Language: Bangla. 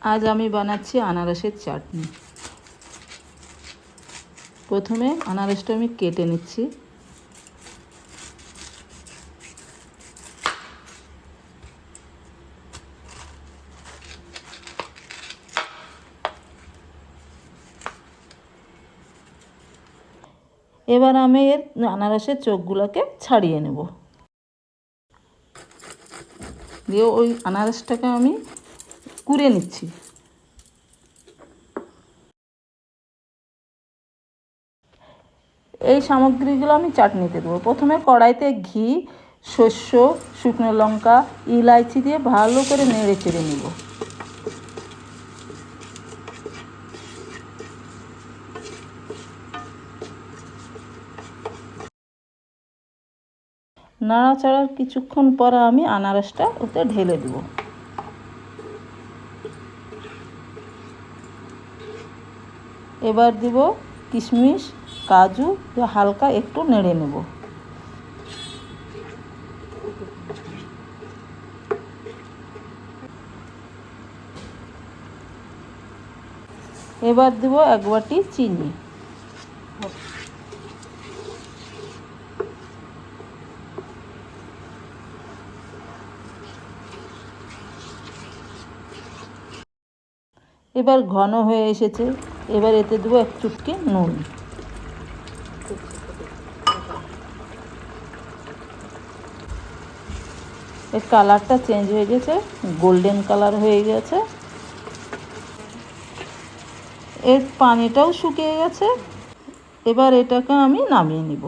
আজ আমি বানাচ্ছি আনারসের চাটনি। প্রথমে আনারসটা আমি কেটে নিচ্ছি। এবার আমি এর আনারসের চোখগুলোকে ছাড়িয়ে নেব। দিয়ে ওই আনারসটাকে আমি কুড়ে নিচ্ছি। এই সামগ্রীগুলো আমি চাটনিতে দেবো। প্রথমে কড়াইতে ঘি, সর্ষে, শুকনো লঙ্কা, ইলাইচি দিয়ে ভালো করে নেড়ে চেড়ে নেব। নাড়াচাড়ার কিছুক্ষণ পর আমি আনারসটা ওতে ঢেলে দেব। এবার দিব কিশমিশ, কাজু, হালকা একটু নেড়ে নেব। এবার দেব 1 বাটি চিনি। এবার ঘন হয়ে এসেছে। এবার এতে দেবো 1 চুটকি নুন। এর কালারটা চেঞ্জ হয়ে গেছে, গোল্ডেন কালার হয়ে গেছে। এর পানিটাও শুকিয়ে গেছে। এবার এটাকে আমি নামিয়ে নিব।